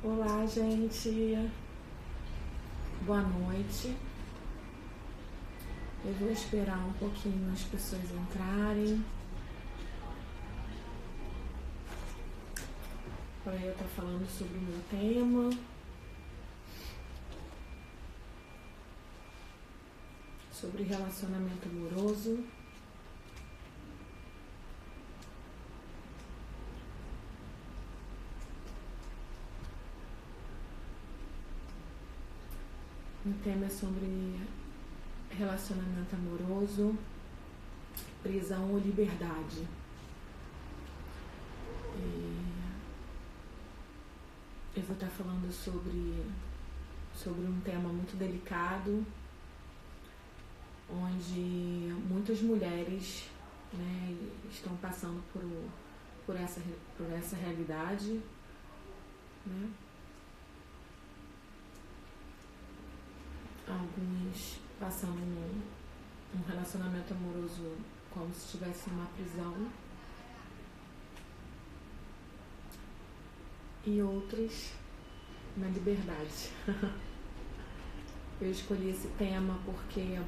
Olá, gente. Boa noite. Eu vou esperar um pouquinho as pessoas entrarem para eu estar falando sobre o meu tema. Sobre relacionamento amoroso. O tema é sobre relacionamento amoroso, prisão ou liberdade. Eu vou estar falando sobre um tema muito delicado, onde muitas mulheres, né, estão passando por essa realidade, né? Alguns passando um relacionamento amoroso como se estivesse numa prisão, e outros na liberdade. Eu escolhi esse tema porque,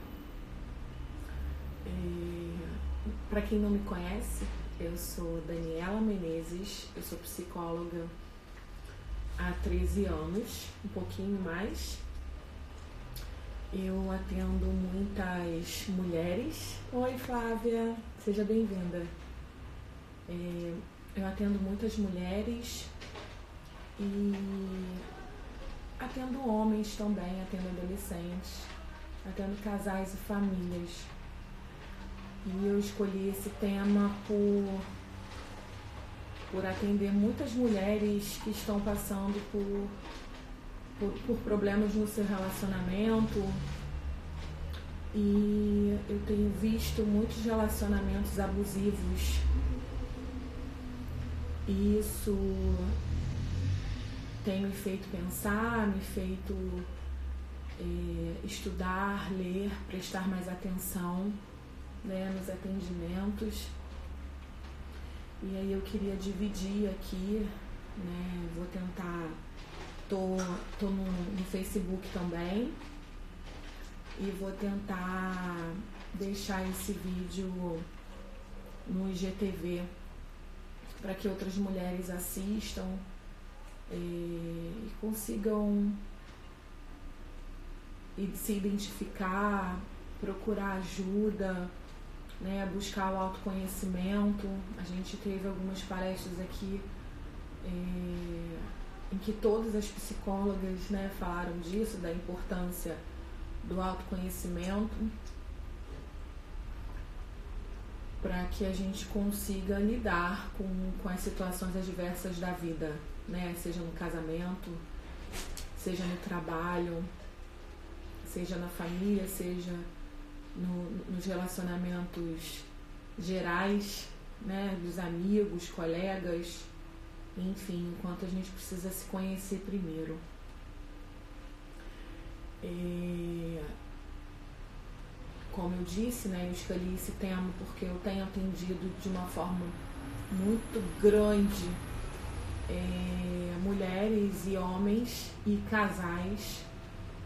para quem não me conhece, eu sou Daniela Menezes, eu sou psicóloga há 13 anos, um pouquinho mais. Eu atendo muitas mulheres. Oi, Flávia, seja bem-vinda. Eu atendo muitas mulheres e atendo homens também, atendo adolescentes, atendo casais e famílias. E eu escolhi esse tema por atender muitas mulheres que estão passando por problemas no seu relacionamento, e eu tenho visto muitos relacionamentos abusivos, e isso tem me feito pensar, me feito estudar, ler, prestar mais atenção, né, nos atendimentos. E aí eu queria dividir aqui, né, vou tentar. Tô no Facebook também, e vou tentar deixar esse vídeo no IGTV para que outras mulheres assistam e consigam se identificar, procurar ajuda, né, buscar o autoconhecimento. A gente teve algumas palestras aqui em que todas as psicólogas, né, falaram disso, da importância do autoconhecimento, para que a gente consiga lidar com as situações adversas da vida, né, seja no casamento, seja no trabalho, seja na família, seja nos relacionamentos gerais, né, dos amigos, colegas. Enfim, enquanto a gente precisa se conhecer primeiro. Como eu disse, né, eu escolhi esse tema porque eu tenho atendido de uma forma muito grande mulheres e homens e casais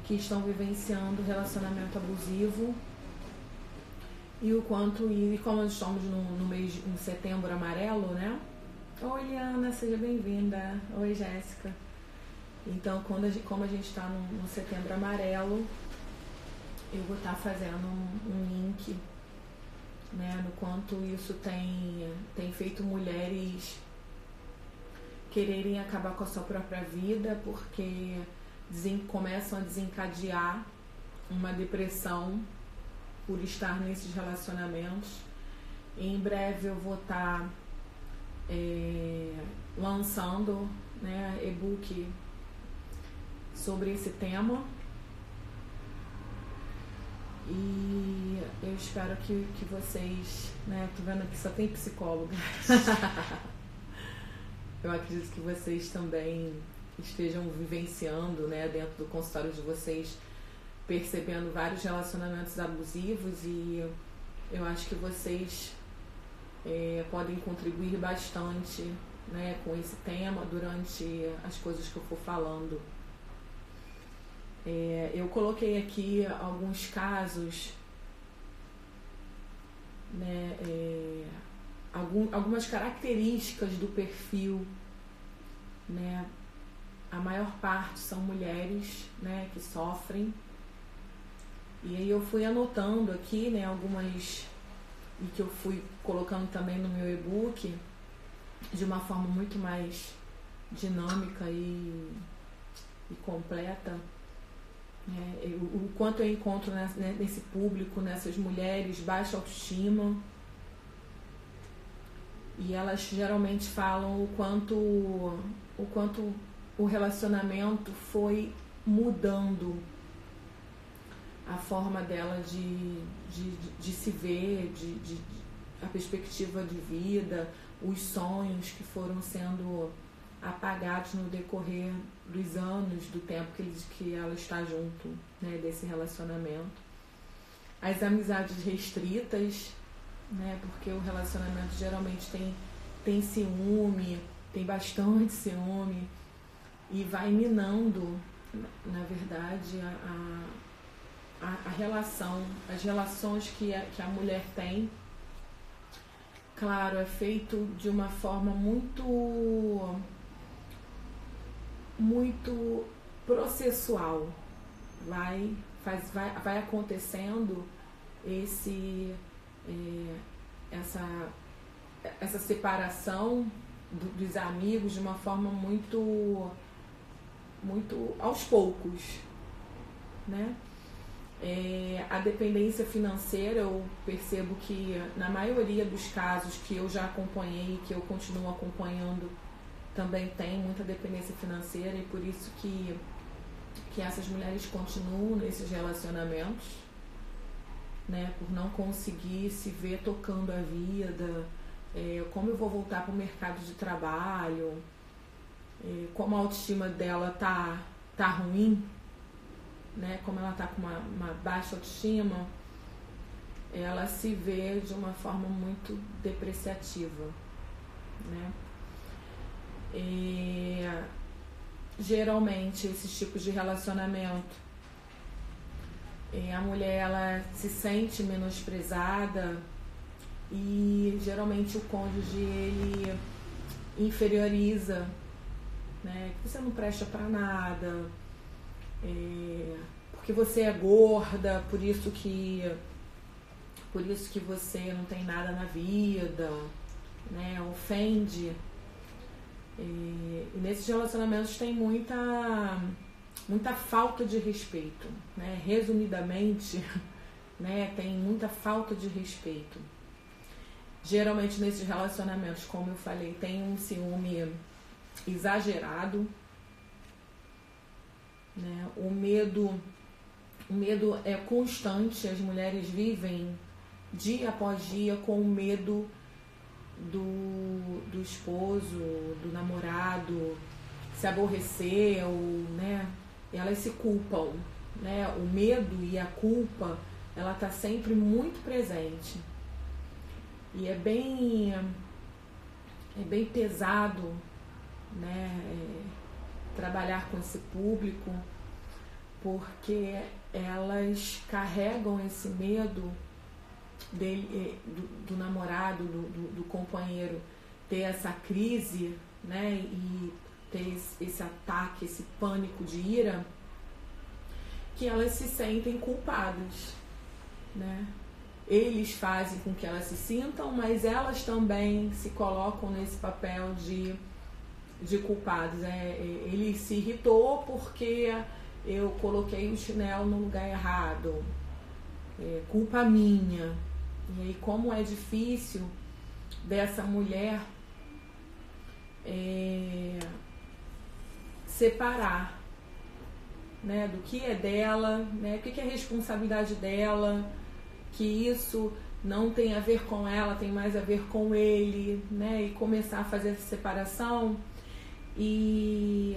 que estão vivenciando relacionamento abusivo, e o quanto, e como nós estamos no mês de Setembro Amarelo, né? Oi, Liana, seja bem-vinda. Oi, Jéssica. Então, como a gente está no Setembro Amarelo, eu vou estar fazendo um link, né, no quanto isso tem feito mulheres quererem acabar com a sua própria vida, porque começam a desencadear uma depressão por estar nesses relacionamentos. Em breve eu vou estar lançando, né, e-book sobre esse tema, e eu espero que vocês, né, tô vendo que só tem psicóloga. Eu acredito que vocês também estejam vivenciando, né, dentro do consultório de vocês, percebendo vários relacionamentos abusivos, e eu acho que vocês podem contribuir bastante né, com esse tema durante as coisas que eu for falando. Eu coloquei aqui alguns casos, né, algumas características do perfil, né? A maior parte são mulheres, né, que sofrem. E aí eu fui anotando aqui, né, algumas, e que eu fui colocando também no meu e-book de uma forma muito mais dinâmica e completa. O quanto eu encontro nesse público, nessas mulheres, baixa autoestima, e elas geralmente falam o quanto o relacionamento foi mudando a forma dela de se ver, a perspectiva de vida, os sonhos que foram sendo apagados no decorrer dos anos, do tempo que ela está junto, né, desse relacionamento. As amizades restritas, né, porque o relacionamento geralmente tem ciúme, tem bastante ciúme, e vai minando, na verdade, a relação, as relações que a mulher tem. Claro, é feito de uma forma muito processual. Vai acontecendo essa separação dos amigos de uma forma muito aos poucos, né? A dependência financeira, eu percebo que na maioria dos casos que eu já acompanhei e que eu continuo acompanhando, também tem muita dependência financeira, e por isso que essas mulheres continuam nesses relacionamentos, né, por não conseguir se ver tocando a vida, como eu vou voltar para o mercado de trabalho, como a autoestima dela tá ruim, né, como ela tá com uma baixa autoestima, ela se vê de uma forma muito depreciativa, né? Geralmente esses tipos de relacionamento, a mulher ela se sente menosprezada, e geralmente o cônjuge ele inferioriza, né, que você não presta para nada, porque você é gorda, por isso que você não tem nada na vida, né, ofende. E nesses relacionamentos tem muita falta de respeito, né? Resumidamente, né, tem muita falta de respeito. Geralmente nesses relacionamentos, como eu falei, tem um ciúme exagerado, né? O medo é constante, as mulheres vivem dia após dia com o medo do esposo, do namorado se aborrecer, né? Elas se culpam, né? O medo e a culpa, ela tá sempre muito presente, e é bem pesado, né? Trabalhar com esse público, porque elas carregam esse medo dele, do namorado, do companheiro ter essa crise, né, e ter esse ataque, esse pânico de ira, que elas se sentem culpadas, né? Eles fazem com que elas se sintam, mas elas também se colocam nesse papel de culpados. Ele se irritou porque eu coloquei o chinelo no lugar errado, culpa minha. E aí, como é difícil dessa mulher separar, né, do que é dela, né, o que é responsabilidade dela, que isso não tem a ver com ela, tem mais a ver com ele, né, e começar a fazer essa separação. E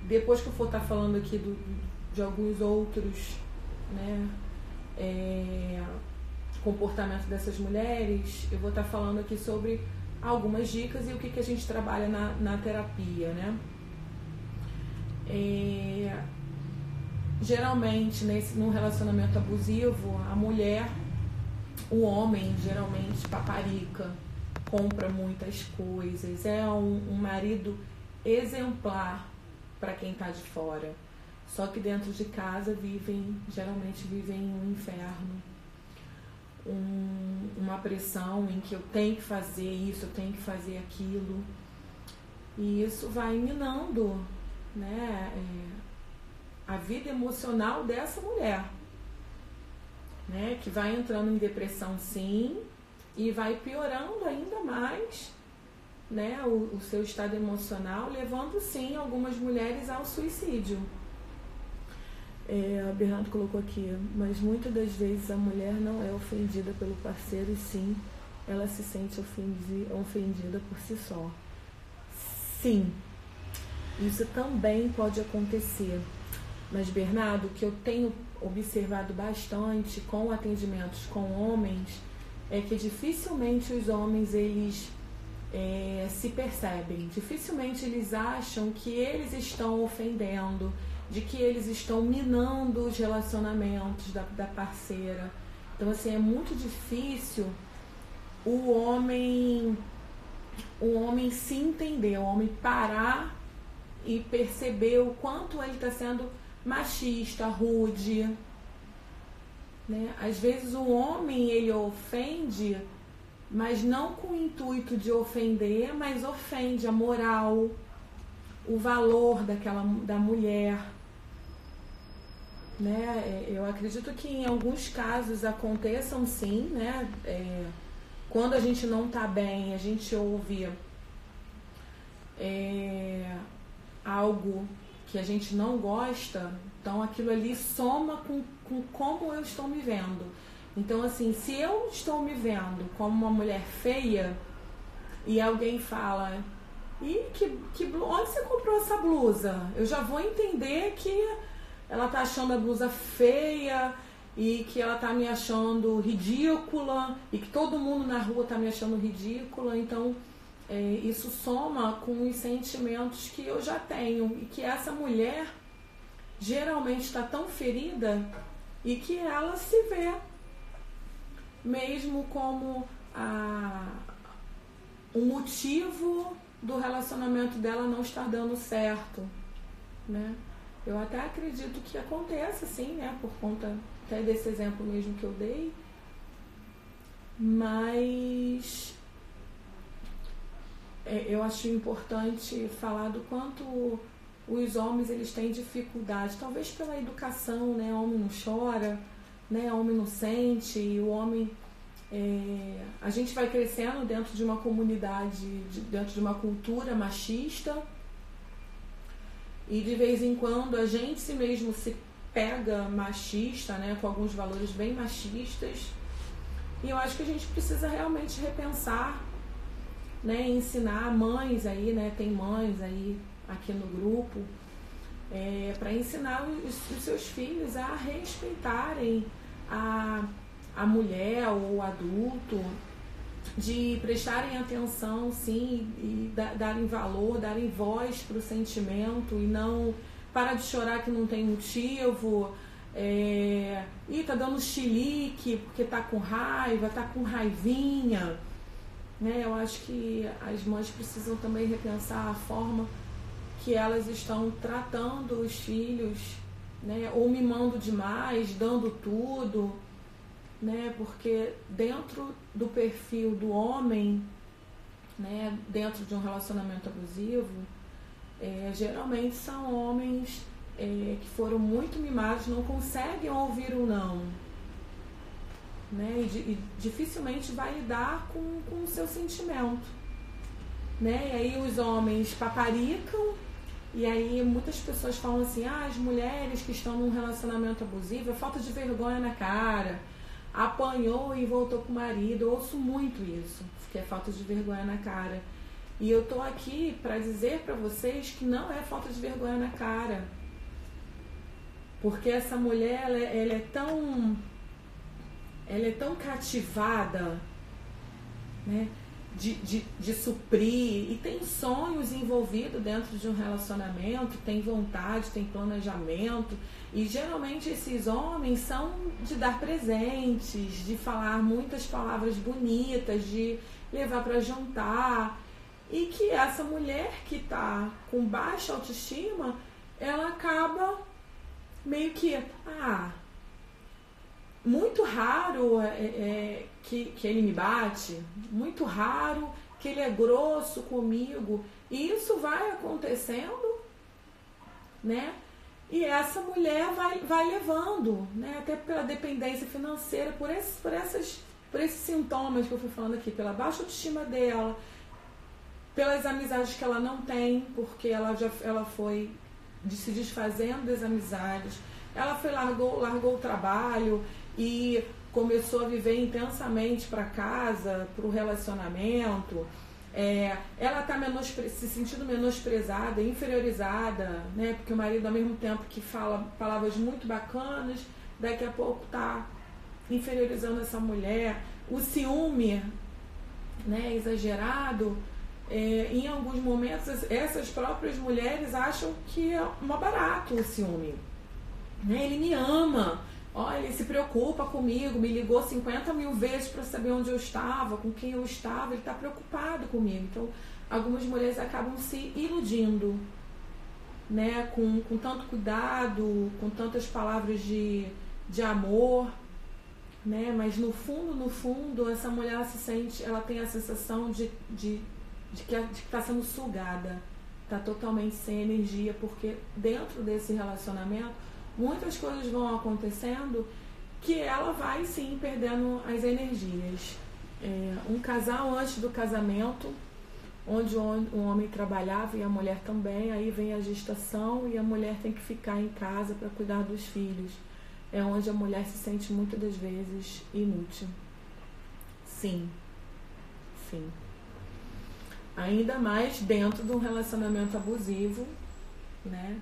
depois que eu for estar falando aqui de alguns outros, né, comportamento dessas mulheres, eu vou estar falando aqui sobre algumas dicas e o que a gente trabalha na terapia, né? Geralmente, num relacionamento abusivo, a mulher, o homem, geralmente paparica, compra muitas coisas, é um marido exemplar para quem está de fora. Só que dentro de casa geralmente vivem um inferno, uma pressão em que eu tenho que fazer isso, eu tenho que fazer aquilo. E isso vai minando, né, a vida emocional dessa mulher, né, que vai entrando em depressão, sim, e vai piorando ainda mais, né, o seu estado emocional, levando, sim, algumas mulheres ao suicídio. A Bernardo colocou aqui, mas muitas das vezes a mulher não é ofendida pelo parceiro, e sim, ela se sente ofendida por si só. Sim, isso também pode acontecer. Mas, Bernardo, o que eu tenho observado bastante com atendimentos com homens é que dificilmente os homens eles se percebem, dificilmente eles acham que eles estão ofendendo, de que eles estão minando os relacionamentos da parceira. Então, assim, é muito difícil o homem se entender, o homem parar e perceber o quanto ele está sendo machista, rude, né? Às vezes o homem ele ofende, mas não com o intuito de ofender, mas ofende a moral, o valor da mulher, né? Eu acredito que em alguns casos aconteçam, sim, né? Quando a gente não está bem, a gente ouve algo que a gente não gosta, então aquilo ali soma com como eu estou me vendo. Então, assim, se eu estou me vendo como uma mulher feia e alguém fala: onde você comprou essa blusa? Eu já vou entender que ela tá achando a blusa feia e que ela tá me achando ridícula e que todo mundo na rua tá me achando ridícula. Então, isso soma com os sentimentos que eu já tenho e que essa mulher geralmente está tão ferida e que ela se vê mesmo como o motivo do relacionamento dela não estar dando certo, né? Eu até acredito que aconteça, sim, né? Por conta até desse exemplo mesmo que eu dei, mas eu acho importante falar do quanto os homens eles têm dificuldade, talvez pela educação, né? O homem não chora, né? O homem não sente, e o homem... a gente vai crescendo dentro de uma comunidade, dentro de uma cultura machista, e de vez em quando a gente mesmo se pega machista, né? Com alguns valores bem machistas, e eu acho que a gente precisa realmente repensar, né? Ensinar mães aí, né? Tem mães aí aqui no grupo, para ensinar os seus filhos a respeitarem a mulher ou o adulto, de prestarem atenção, sim, e darem valor, darem voz para o sentimento, e não para de chorar que não tem motivo, tá dando chilique porque tá com raiva, tá com raivinha, né? Eu acho que as mães precisam também repensar a forma que elas estão tratando os filhos, né? Ou mimando demais, dando tudo, né? Porque dentro do perfil do homem, né? Dentro de um relacionamento abusivo, geralmente são homens que foram muito mimados, não conseguem ouvir o não, né? E dificilmente vai lidar com o seu sentimento, né? E aí os homens paparicam, e aí muitas pessoas falam assim: as mulheres que estão num relacionamento abusivo é falta de vergonha na cara, apanhou e voltou com o marido. Eu ouço muito isso, que é falta de vergonha na cara. E eu tô aqui para dizer para vocês que não é falta de vergonha na cara, porque essa mulher ela é tão cativada, né? de suprir, e tem sonhos envolvidos dentro de um relacionamento, tem vontade, tem planejamento, e geralmente esses homens são de dar presentes, de falar muitas palavras bonitas, de levar para jantar, e que essa mulher que está com baixa autoestima, ela acaba meio que, muito raro que ele me bate, muito raro que ele é grosso comigo, e isso vai acontecendo, né? E essa mulher vai levando, né? Até pela dependência financeira, por esses sintomas que eu fui falando aqui, pela baixa autoestima dela, pelas amizades que ela não tem, porque ela foi se desfazendo das amizades, ela largou o trabalho e começou a viver intensamente para casa, para o relacionamento. Ela está se sentindo menosprezada, inferiorizada, né? Porque o marido, ao mesmo tempo que fala palavras muito bacanas, daqui a pouco está inferiorizando essa mulher. O ciúme, né, exagerado, em alguns momentos essas próprias mulheres acham que é mó barato o ciúme, né? Ele me ama, ele se preocupa comigo, me ligou 50 mil vezes para saber onde eu estava, com quem eu estava, ele está preocupado comigo. Então, algumas mulheres acabam se iludindo, né? Com tanto cuidado, com tantas palavras de amor, né? Mas no fundo, essa mulher ela tem a sensação de que está sendo sugada, está totalmente sem energia, porque dentro desse relacionamento muitas coisas vão acontecendo que ela vai sim perdendo as energias. Um casal antes do casamento, onde o homem trabalhava e a mulher também, aí vem a gestação e a mulher tem que ficar em casa para cuidar dos filhos. É onde a mulher se sente muitas das vezes inútil. Sim. Ainda mais dentro de um relacionamento abusivo, né?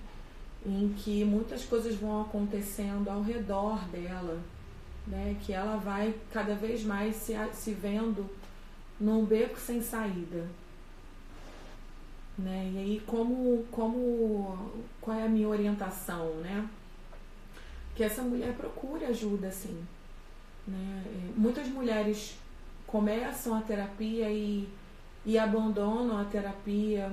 Em que muitas coisas vão acontecendo ao redor dela, né? Que ela vai cada vez mais se vendo num beco sem saída, né? E aí qual é a minha orientação, né? Que essa mulher procure ajuda, assim, né? Muitas mulheres começam a terapia e abandonam a terapia.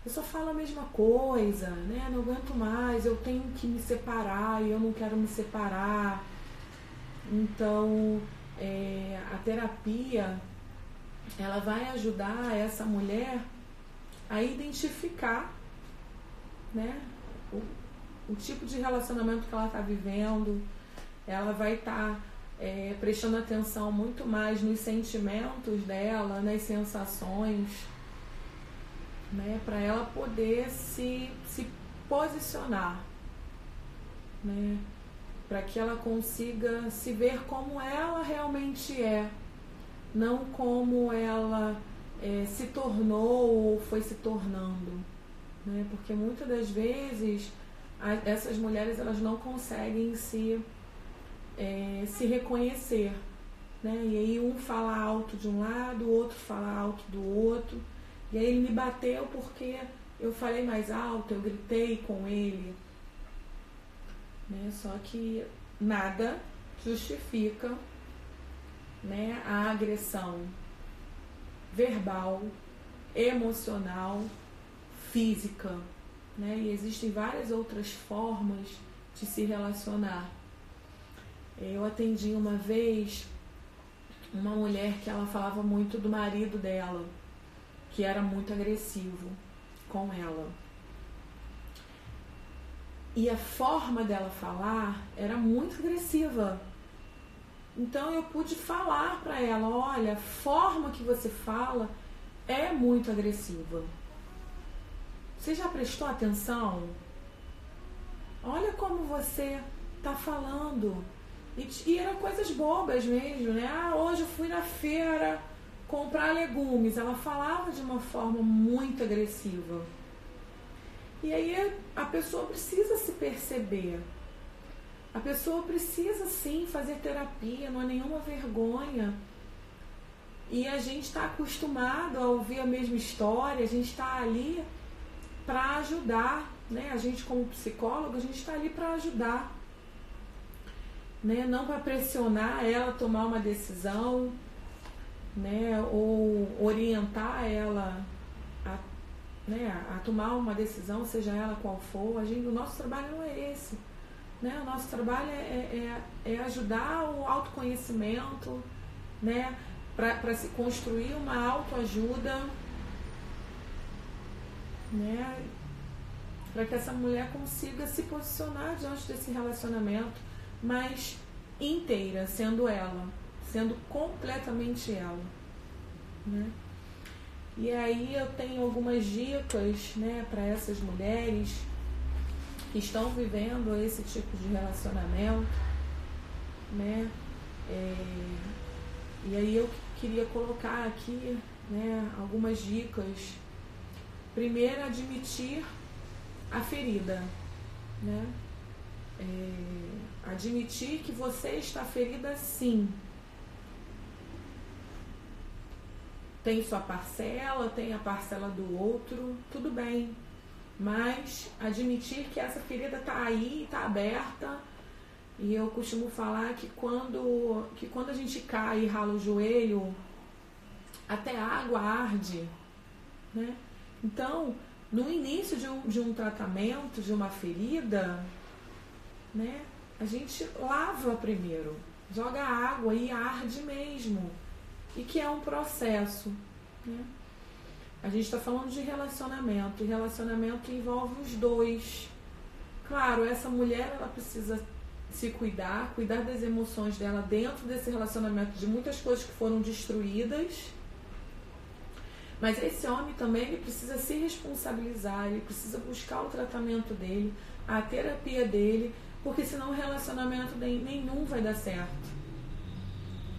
Eu só falo a mesma coisa, né? Não aguento mais, eu tenho que me separar e eu não quero me separar. Então, a terapia, ela vai ajudar essa mulher a identificar, né, o tipo de relacionamento que ela está vivendo. Ela vai estar prestando atenção muito mais nos sentimentos dela, nas sensações, né, para ela poder se posicionar, né, para que ela consiga se ver como ela realmente é, não como ela se tornou ou foi se tornando, né, porque muitas das vezes essas mulheres, elas não conseguem se reconhecer, né, e aí um fala alto de um lado, o outro fala alto do outro. E aí ele me bateu porque eu falei mais alto, eu gritei com ele, né? Só que nada justifica, né, a agressão verbal, emocional, física, né? E existem várias outras formas de se relacionar. Eu atendi uma vez uma mulher que ela falava muito do marido dela, que era muito agressivo com ela. E a forma dela falar era muito agressiva. Então eu pude falar para ela, olha, a forma que você fala é muito agressiva. Você já prestou atenção? Olha como você está falando. E eram coisas bobas mesmo, né? Hoje eu fui na feira comprar legumes. Ela falava de uma forma muito agressiva. E aí a pessoa precisa se perceber. A pessoa precisa sim fazer terapia, não há nenhuma vergonha E a gente está acostumado a ouvir a mesma história, a gente está ali para ajudar, né? A gente como psicólogo, a gente está ali para ajudar, né? Não para pressionar ela a tomar uma decisão, né? Ou orientar ela a tomar uma decisão, seja ela qual for. O nosso trabalho não é esse, né? O nosso trabalho é ajudar o autoconhecimento, né? Para se construir uma autoajuda, né? Para que essa mulher consiga se posicionar diante desse relacionamento, mas inteira, sendo ela, sendo completamente ela, né? E aí eu tenho algumas dicas, né, para essas mulheres que estão vivendo esse tipo de relacionamento, né? E aí eu queria colocar aqui, né, algumas dicas. Primeiro, admitir a ferida, né? Admitir que você está ferida, sim. Tem sua parcela, tem a parcela do outro, tudo bem. Mas admitir que essa ferida está aí, está aberta. E eu costumo falar que quando a gente cai e rala o joelho, até a água arde, né? Então, no início de um tratamento, de uma ferida, né, a gente lava primeiro, joga água e arde mesmo. E que é um processo, né? A gente está falando de relacionamento, e relacionamento envolve os dois. Claro, essa mulher, ela precisa se cuidar das emoções dela dentro desse relacionamento, de muitas coisas que foram destruídas. Mas esse homem também, ele precisa se responsabilizar, ele precisa buscar o tratamento dele, a terapia dele, porque senão o relacionamento nenhum vai dar certo,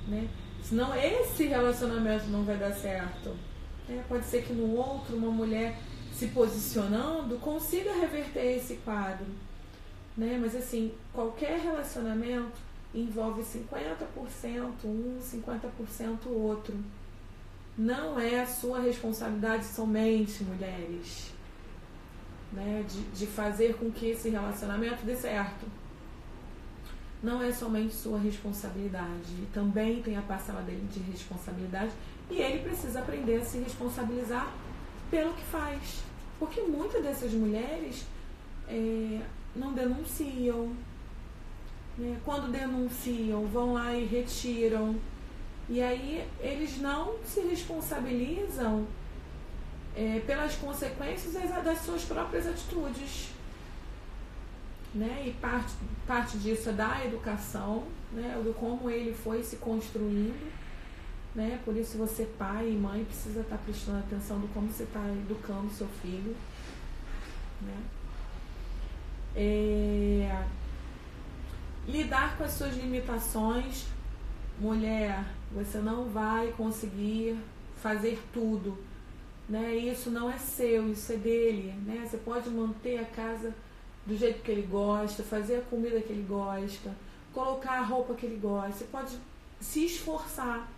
né? Senão esse relacionamento não vai dar certo. Pode ser que no outro, uma mulher se posicionando consiga reverter esse quadro, né? Mas assim, qualquer relacionamento envolve 50% um, 50% o outro. Não é a sua responsabilidade somente, mulheres, né? De fazer com que esse relacionamento dê certo. Não é somente sua responsabilidade. Também tem a parcela dele de responsabilidade. E ele precisa aprender a se responsabilizar pelo que faz. Porque muitas dessas mulheres não denunciam, né? Quando denunciam, vão lá e retiram. E aí eles não se responsabilizam pelas consequências das suas próprias atitudes, né? E parte disso é da educação, né? Do como ele foi se construindo, né? Por isso você, pai e mãe, precisa estar prestando atenção do como você está educando seu filho, né? Lidar com as suas limitações. Mulher, você não vai conseguir fazer tudo, né? Isso não é seu, isso é dele, né? Você pode manter a casa do jeito que ele gosta, fazer a comida que ele gosta, colocar a roupa que ele gosta. Você pode se esforçar,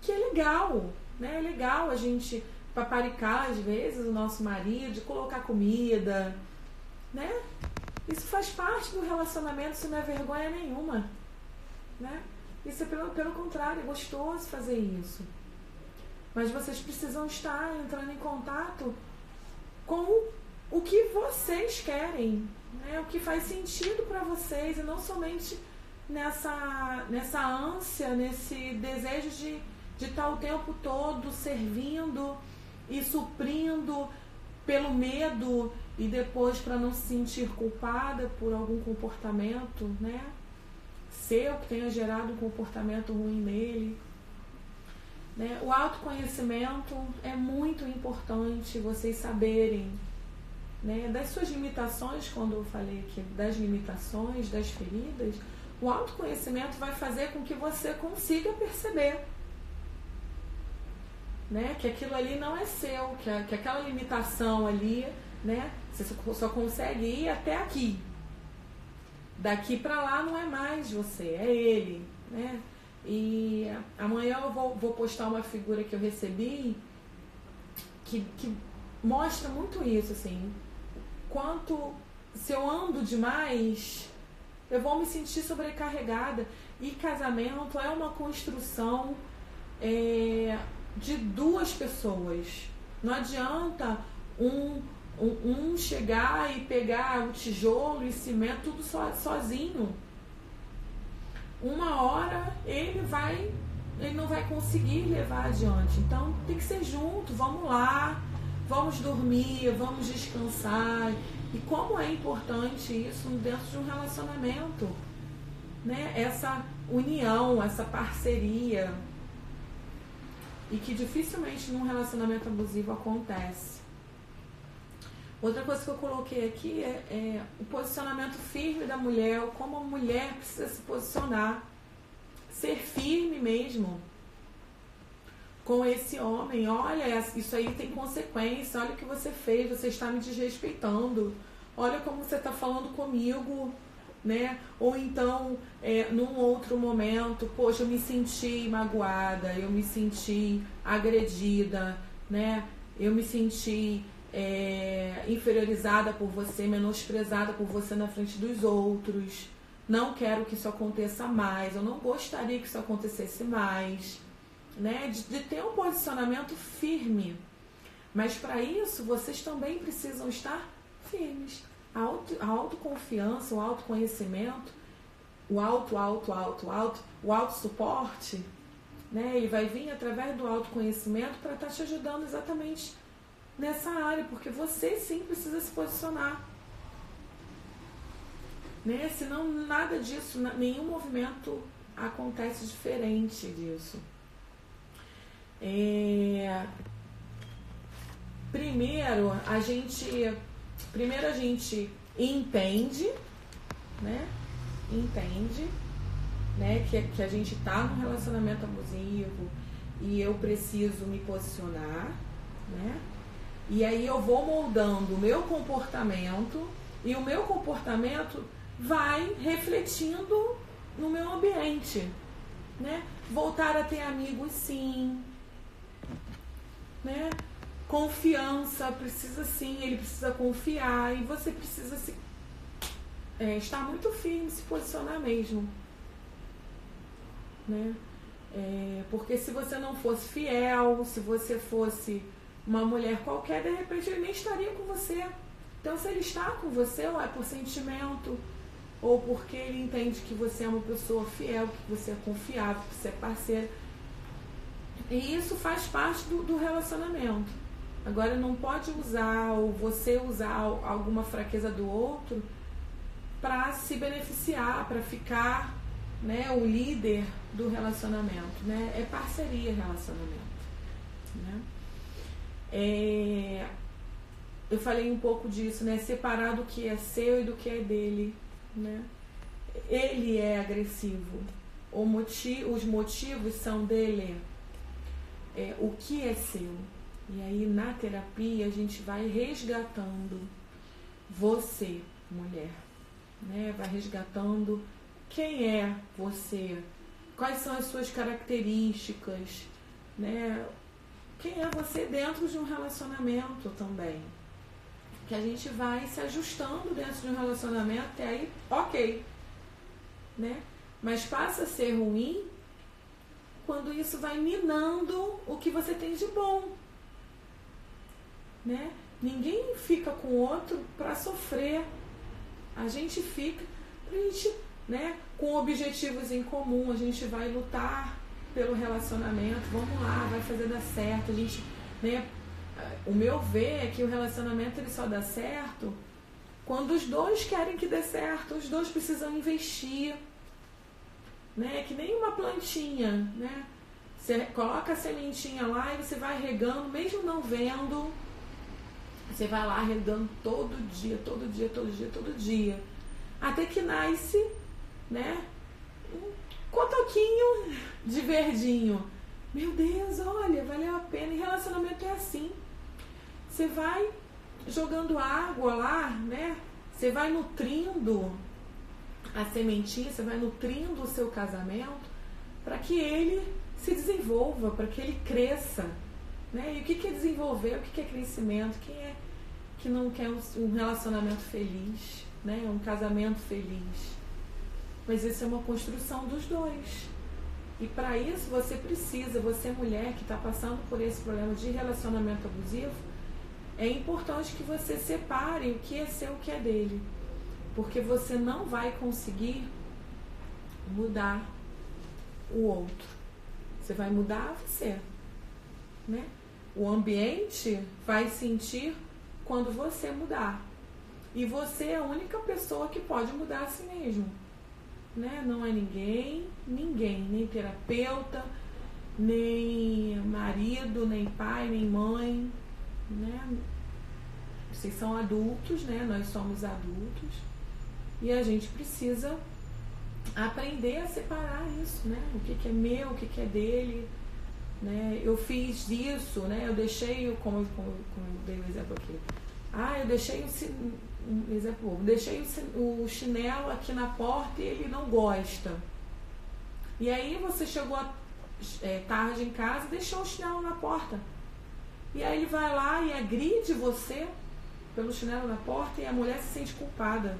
que é legal, né? É legal a gente paparicar às vezes o nosso marido, colocar comida, né? Isso faz parte do relacionamento, isso não é vergonha nenhuma, né? Isso é pelo contrário, é gostoso fazer isso. Mas vocês precisam estar entrando em contato com o que vocês querem, né? O que faz sentido para vocês, e não somente nessa ânsia, nesse desejo de estar o tempo todo servindo e suprindo pelo medo, e depois para não se sentir culpada por algum comportamento, né, seu, que tenha gerado um comportamento ruim nele, né? O autoconhecimento é muito importante vocês saberem, né, das suas limitações. Quando eu falei aqui das limitações, das feridas, o autoconhecimento vai fazer com que você consiga perceber, né, que aquilo ali não é seu, que aquela limitação ali, né, você só consegue ir até aqui. Daqui para lá não é mais você, é ele, né? E amanhã eu vou postar uma figura que eu recebi que mostra muito isso, assim. Quanto, se eu ando demais, eu vou me sentir sobrecarregada. E casamento é uma construção de duas pessoas. Não adianta um chegar e pegar o tijolo e cimento tudo sozinho. Uma hora ele não vai conseguir levar adiante. Então tem que ser junto, vamos lá, vamos dormir, vamos descansar. E como é importante isso dentro de um relacionamento, né? Essa união, essa parceria, e que dificilmente num relacionamento abusivo acontece. Outra coisa que eu coloquei aqui é o posicionamento firme da mulher, como a mulher precisa se posicionar, ser firme mesmo com esse homem. Olha, isso aí tem consequência, olha o que você fez, você está me desrespeitando, olha como você está falando comigo, né? Ou então, num outro momento, poxa, eu me senti magoada, eu me senti agredida, né? Eu me senti inferiorizada por você, menosprezada por você na frente dos outros. Não quero que isso aconteça mais, eu não gostaria que isso acontecesse mais, né? De ter um posicionamento firme. Mas para isso, vocês também precisam estar firmes. A autoconfiança, o autoconhecimento, o autossuporte, né? Ele vai vir através do autoconhecimento para estar te ajudando exatamente nessa área, porque você sim precisa se posicionar, né? Senão nada disso, nenhum movimento acontece diferente disso. Primeiro a gente entende, né? Que a gente está num relacionamento abusivo e eu preciso me posicionar, né? E aí eu vou moldando o meu comportamento e o meu comportamento vai refletindo no meu ambiente, né? Voltar a ter amigos, sim, né? Confiança, precisa sim, ele precisa confiar e você precisa estar muito firme, se posicionar mesmo, né? Porque se você não fosse fiel, se você fosse uma mulher qualquer, de repente ele nem estaria com você. Então, se ele está com você, ou é por sentimento, ou porque ele entende que você é uma pessoa fiel, que você é confiável, que você é parceira. E isso faz parte do relacionamento. Agora, não pode usar, ou você usar alguma fraqueza do outro para se beneficiar, para ficar, né, o líder do relacionamento, né? É parceria relacionamento, né? Eu falei um pouco disso, né? Separar do que é seu e do que é dele, né? Ele é agressivo, os motivos são dele, o que é seu. E aí na terapia a gente vai resgatando você, mulher, né? Vai resgatando quem é você, quais são as suas características, né? Quem é você dentro de um relacionamento também. Que a gente vai se ajustando dentro de um relacionamento e aí, ok, né? Mas passa a ser ruim quando isso vai minando o que você tem de bom, né? Ninguém fica com o outro para sofrer. A gente fica pra gente, né, com objetivos em comum, a gente vai lutar pelo relacionamento, vamos lá, vai fazer dar certo, a gente, né, o meu ver é que o relacionamento ele só dá certo quando os dois querem que dê certo, os dois precisam investir, né, que nem uma plantinha, né, você coloca a sementinha lá e você vai regando, mesmo não vendo, você vai lá regando todo dia, até que nasce, né, cotoquinho de verdinho. Meu Deus, olha, valeu a pena. E relacionamento é assim. Você vai jogando água lá, né? Você vai nutrindo a sementinha, você vai nutrindo o seu casamento para que ele se desenvolva, para que ele cresça, né? E o que é desenvolver, o que é crescimento? Quem é que não quer um relacionamento feliz, né? Um casamento feliz? Mas isso é uma construção dos dois. E para isso você precisa, você mulher que está passando por esse problema de relacionamento abusivo, é importante que você separe o que é seu e o que é dele. Porque você não vai conseguir mudar o outro. Você vai mudar você, né? O ambiente vai sentir quando você mudar. E você é a única pessoa que pode mudar a si mesmo, né? Não é ninguém, nem terapeuta, nem marido, nem pai, nem mãe, né? Vocês são adultos, né? Nós somos adultos e a gente precisa aprender a separar isso, né? O que é meu, o que é dele, né? Eu fiz isso, né? Eu deixei, como eu dei o exemplo aqui. Eu deixei deixei o chinelo aqui na porta e ele não gosta. E aí você chegou tarde em casa e deixou o chinelo na porta. E aí ele vai lá e agride você pelo chinelo na porta e a mulher se sente culpada.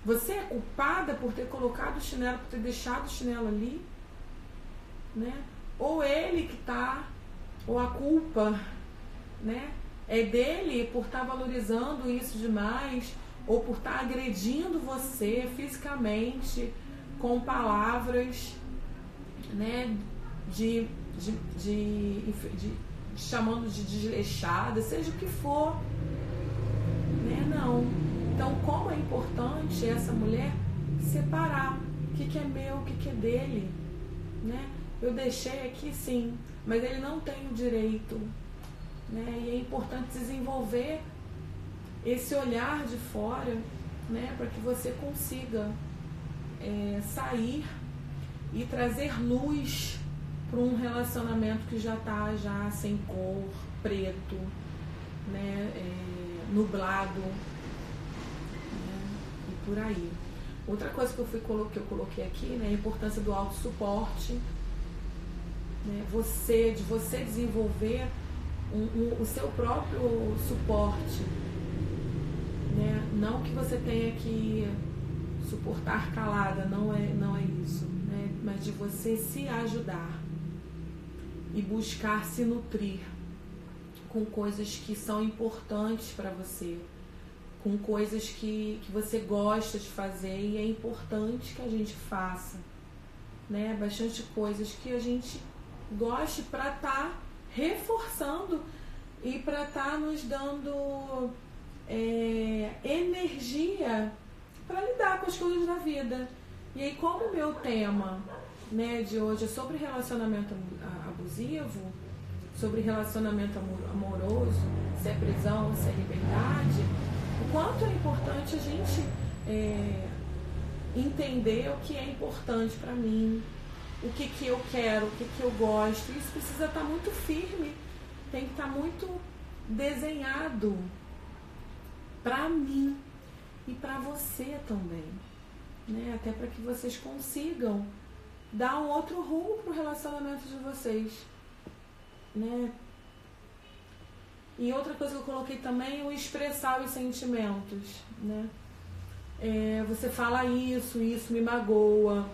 Você é culpada por ter colocado o chinelo, por ter deixado o chinelo ali, né? Ou ele que tá, ou a culpa, né? É dele por estar valorizando isso demais, ou por estar agredindo você fisicamente com palavras, né? Chamando de desleixada, seja o que for, né? Não. Então, como é importante essa mulher separar o que é meu, o que é dele, né? Eu deixei aqui sim, mas ele não tem o direito, né? E é importante desenvolver esse olhar de fora, né? Para que você consiga sair e trazer luz para um relacionamento que já está sem cor, preto, né? Nublado, né? E por aí. Outra coisa que eu coloquei aqui, né? A importância do autossuporte, né? De você desenvolver o seu próprio suporte, né? Não que você tenha que suportar calada, não é isso, né? Mas de você se ajudar e buscar se nutrir com coisas que são importantes para você, com coisas que você gosta de fazer e é importante que a gente faça, né? Bastante coisas que a gente goste para estar reforçando e para estar nos dando energia para lidar com as coisas da vida. E aí, como o meu tema, né, de hoje é sobre relacionamento abusivo, sobre relacionamento amoroso, se é prisão, se é liberdade, o quanto é importante a gente entender o que é importante para mim, o que eu quero, o que eu gosto. Isso precisa estar muito firme, tem que estar muito desenhado para mim e para você também, né? Até para que vocês consigam dar um outro rumo para o relacionamento de vocês, né? E outra coisa que eu coloquei também é o expressar os sentimentos, né? Você fala isso me magoa,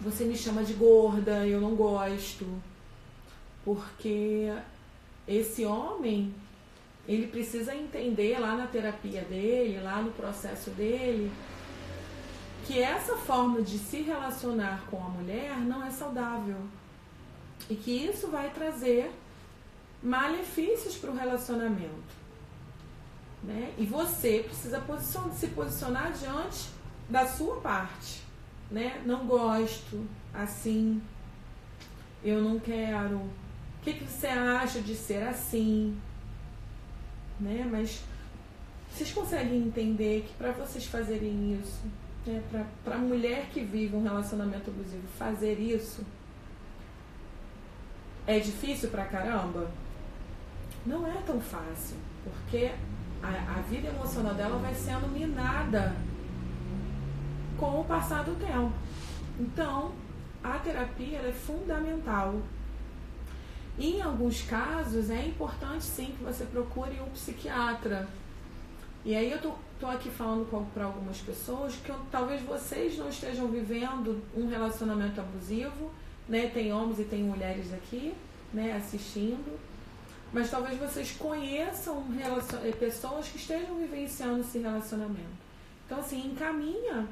você me chama de gorda, eu não gosto, porque esse homem, ele precisa entender lá na terapia dele, lá no processo dele, que essa forma de se relacionar com a mulher não é saudável e que isso vai trazer malefícios para o relacionamento, né? E você precisa se posicionar diante da sua parte, né? Não gosto assim, eu não quero, o que você acha de ser assim, né? Mas vocês conseguem entender que para vocês fazerem isso, né? Para a mulher que vive um relacionamento abusivo fazer isso é difícil pra caramba? Não é tão fácil, porque a vida emocional dela vai sendo minada com o passar do tempo. Então, a terapia ela é fundamental. Em alguns casos é importante sim que você procure um psiquiatra. E aí eu tô aqui falando para algumas pessoas que talvez vocês não estejam vivendo um relacionamento abusivo, né? Tem homens e tem mulheres aqui, né, assistindo, mas talvez vocês conheçam pessoas que estejam vivenciando esse relacionamento. Então assim, encaminha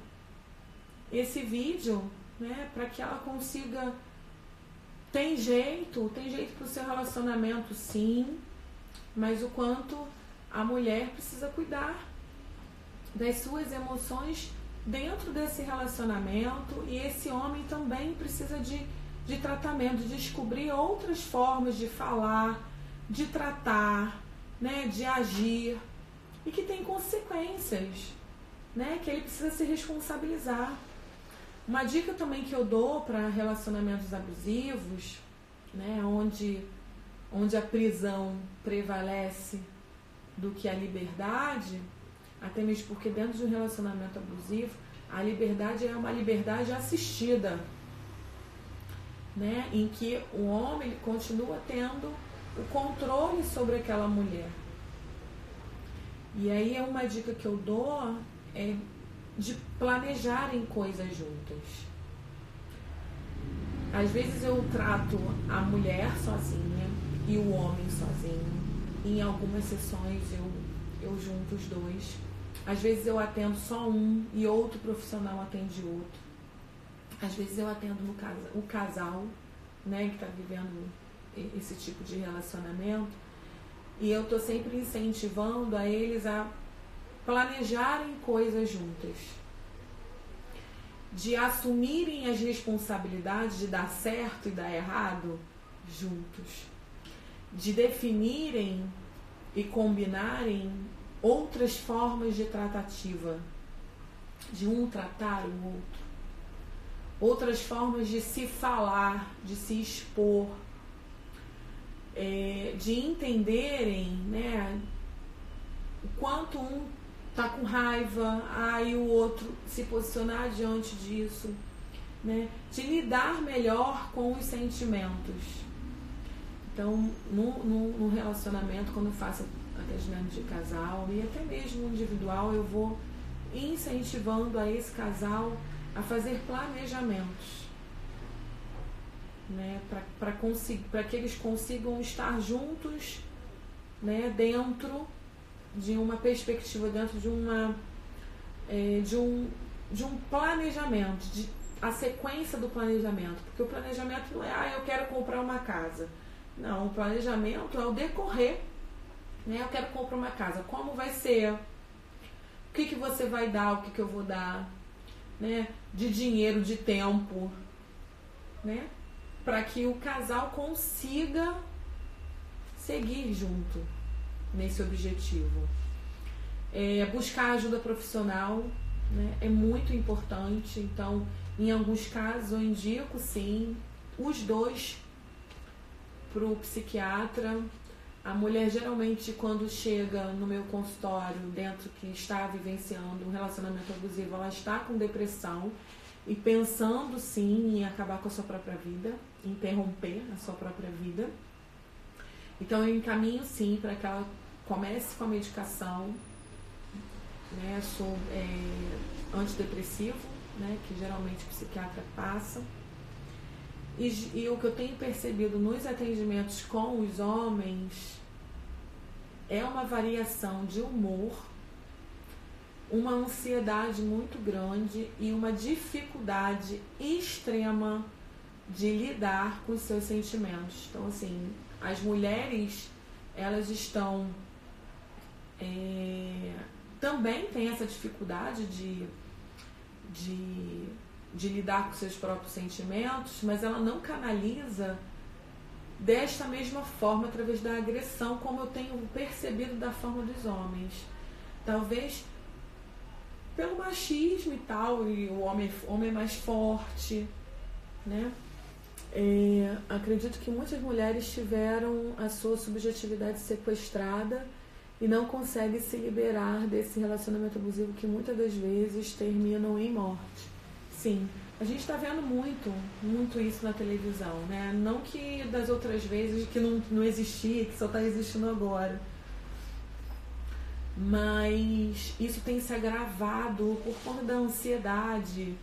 esse vídeo, né, para que ela consiga. Tem jeito para o seu relacionamento, sim, mas o quanto a mulher precisa cuidar das suas emoções dentro desse relacionamento, e esse homem também precisa de tratamento, de descobrir outras formas de falar, de tratar, né, de agir, e que tem consequências, né, que ele precisa se responsabilizar. Uma dica também que eu dou para relacionamentos abusivos, né, onde a prisão prevalece do que a liberdade, até mesmo porque dentro de um relacionamento abusivo, a liberdade é uma liberdade assistida, né, em que o homem ele continua tendo o controle sobre aquela mulher. E aí é uma dica que eu dou é de planejarem coisas juntas. Às vezes eu trato a mulher sozinha e o homem sozinho. Em algumas sessões eu junto os dois. Às vezes eu atendo só um e outro profissional atende outro. Às vezes eu atendo o casal, né, que está vivendo esse tipo de relacionamento. E eu estou sempre incentivando a eles a planejarem coisas juntas, de assumirem as responsabilidades de dar certo e dar errado juntos, de definirem e combinarem outras formas de tratativa, de um tratar o outro, outras formas de se falar, de se expor, de entenderem, né, o quanto um tá com raiva, e o outro se posicionar diante disso, né? De lidar melhor com os sentimentos. Então, no relacionamento, quando eu faço atendimento de casal e até mesmo individual, eu vou incentivando a esse casal a fazer planejamentos, né? Para que eles consigam estar juntos, né? Dentro de uma perspectiva, dentro de um planejamento, a sequência do planejamento, porque o planejamento não é, eu quero comprar uma casa. Não, o planejamento é o decorrer, né? Eu quero comprar uma casa, como vai ser, o que você vai dar, o que eu vou dar, né? De dinheiro, de tempo, né? Para que o casal consiga seguir junto nesse objetivo. Buscar ajuda profissional, né, é muito importante. Então, em alguns casos eu indico sim os dois para o psiquiatra. A mulher geralmente, quando chega no meu consultório, dentro que está vivenciando um relacionamento abusivo, ela está com depressão e pensando sim em acabar com a sua própria vida, interromper a sua própria vida. Então eu encaminho sim para que ela comece com a medicação, né, antidepressivo, né, que geralmente o psiquiatra passa. E o que eu tenho percebido nos atendimentos com os homens é uma variação de humor, uma ansiedade muito grande e uma dificuldade extrema de lidar com os seus sentimentos. Então, assim, as mulheres, elas estão também têm essa dificuldade de lidar com seus próprios sentimentos, mas ela não canaliza desta mesma forma, através da agressão, como eu tenho percebido da forma dos homens. Talvez pelo machismo e tal, e o homem é mais forte, né? Acredito que muitas mulheres tiveram a sua subjetividade sequestrada e não conseguem se liberar desse relacionamento abusivo que muitas das vezes terminam em morte. Sim, A gente está vendo muito isso na televisão, né? Não que das outras vezes que não existia, que só está existindo agora. Mas isso tem se agravado por conta da ansiedade,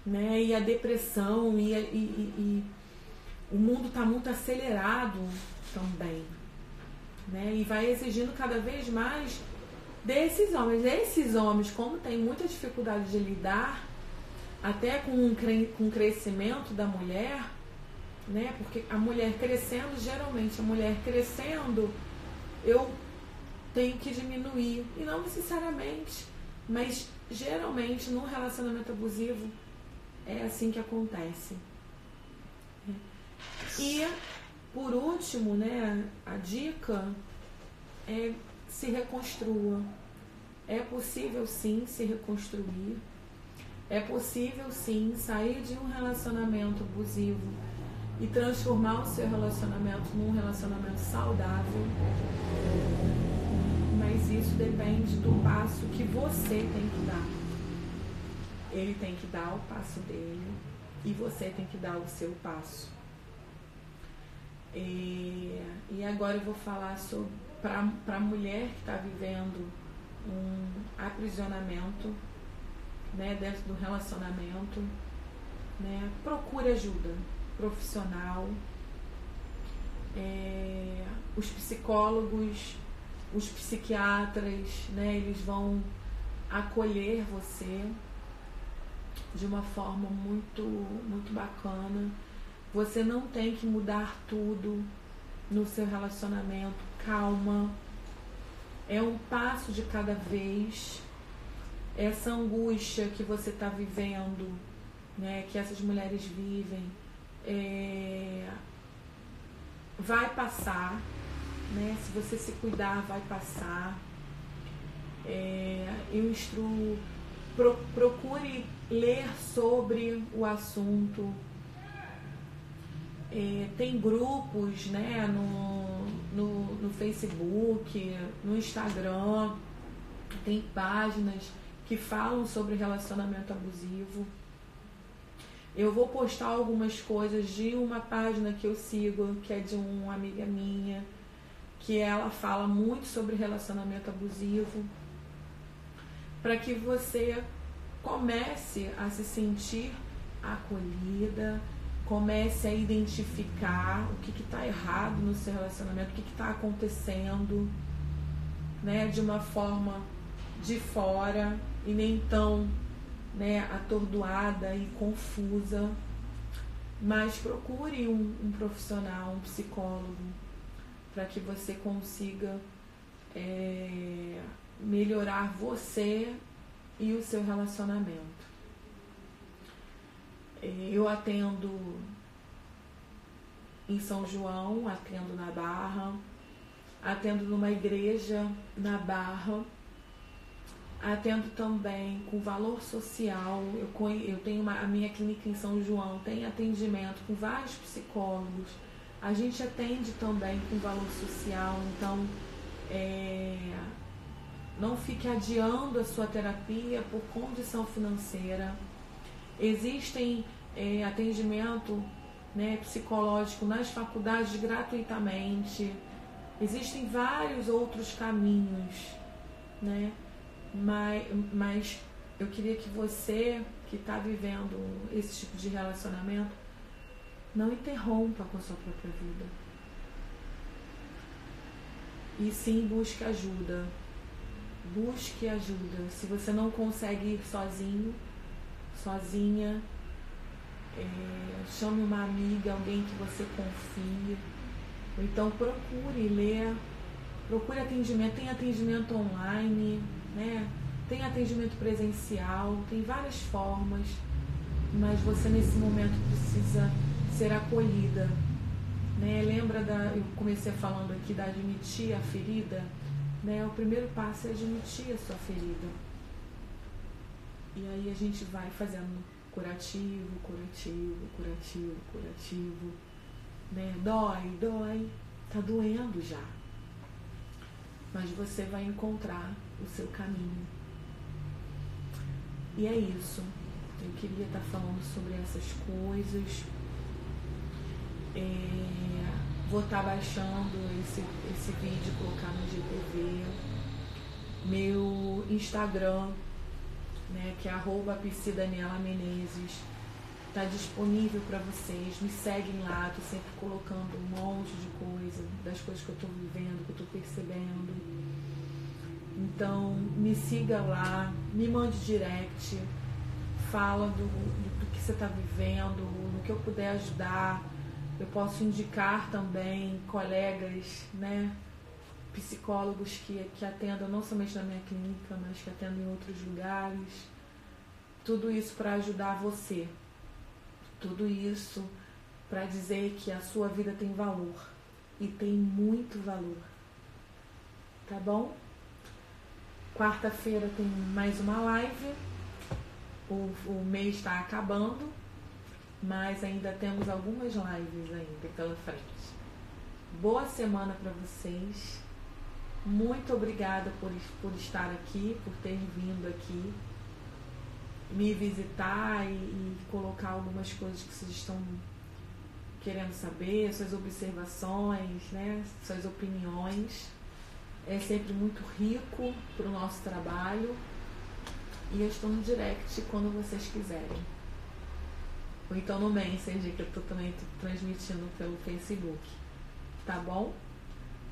né? E a depressão, e o mundo está muito acelerado também, né? E vai exigindo cada vez mais desses homens. Esses homens, como têm muita dificuldade de lidar até com o crescimento da mulher, né? Porque a mulher crescendo, geralmente a mulher crescendo, eu tenho que diminuir. E não necessariamente, mas geralmente no relacionamento abusivo é assim que acontece. E por último, né, a dica é: se reconstrua. É possível sim se reconstruir. É possível sim sair de um relacionamento abusivo e transformar o seu relacionamento num relacionamento saudável. Mas isso depende do passo que você tem que dar. Ele tem que dar o passo dele e você tem que dar o seu passo. E agora eu vou falar sobre para a mulher que está vivendo um aprisionamento, né, dentro do relacionamento, né? Procure ajuda profissional. Os psicólogos, os psiquiatras, né, eles vão acolher você de uma forma muito bacana. Você não tem que mudar tudo no seu relacionamento. Calma. É um passo de cada vez. Essa angústia que você está vivendo, né, que essas mulheres vivem, vai passar, né? Se você se cuidar, vai passar. Eu instruo, procure ler sobre o assunto. Tem grupos, né, no Facebook, no Instagram, tem páginas que falam sobre relacionamento abusivo. Eu vou postar algumas coisas de uma página que eu sigo, que é de uma amiga minha, que ela fala muito sobre relacionamento abusivo, para que você comece a se sentir acolhida, comece a identificar o que está errado no seu relacionamento, o que está acontecendo, né, de uma forma de fora e nem tão, né, atordoada e confusa. Mas procure um profissional, um psicólogo, para que você consiga melhorar você e o seu relacionamento. Eu atendo em São João, atendo na Barra, atendo numa igreja na Barra, atendo também com valor social. Eu tenho a minha clínica em São João, tem atendimento com vários psicólogos. A gente atende também com valor social, então não fique adiando a sua terapia por condição financeira. Existem atendimento, né, psicológico nas faculdades gratuitamente. Existem vários outros caminhos, né? Mas eu queria que você que está vivendo esse tipo de relacionamento não interrompa com a sua própria vida. E sim, busque ajuda. Busque ajuda. Se você não consegue ir sozinho, sozinha, chame uma amiga, alguém que você confie. Ou então procure ler, procure atendimento. Tem atendimento online, né? Tem atendimento presencial, tem várias formas, mas você nesse momento precisa ser acolhida, né? Lembra eu comecei falando aqui da admitir a ferida, né? O primeiro passo é admitir a sua ferida. E aí a gente vai fazendo curativo, né? Dói, tá doendo já. Mas você vai encontrar o seu caminho. E é isso. Eu queria estar falando sobre essas coisas. Vou estar baixando esse vídeo e colocar no GTV. Meu Instagram, né, que é @psidanielamenezes, está disponível para vocês. Me seguem lá, estou sempre colocando um monte de coisa, das coisas que eu estou vivendo, que eu estou percebendo. Então, me siga lá, me mande direct, fala do que você está vivendo, no que eu puder ajudar. Eu posso indicar também colegas, né, psicólogos que atendam não somente na minha clínica, mas que atendam em outros lugares. Tudo isso para ajudar você. Tudo isso para dizer que a sua vida tem valor. E tem muito valor. Tá bom? Quarta-feira tem mais uma live. O mês está acabando, mas ainda temos algumas lives ainda pela frente. Boa semana para vocês. Muito obrigada por estar aqui, por ter vindo aqui me visitar e colocar algumas coisas que vocês estão querendo saber, suas observações, né, suas opiniões. É sempre muito rico para o nosso trabalho. E eu estou no direct quando vocês quiserem. Ou então no Messenger, que eu também estou transmitindo pelo Facebook. Tá bom?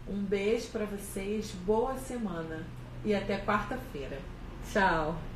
Um beijo para vocês, boa semana e até quarta-feira. Tchau!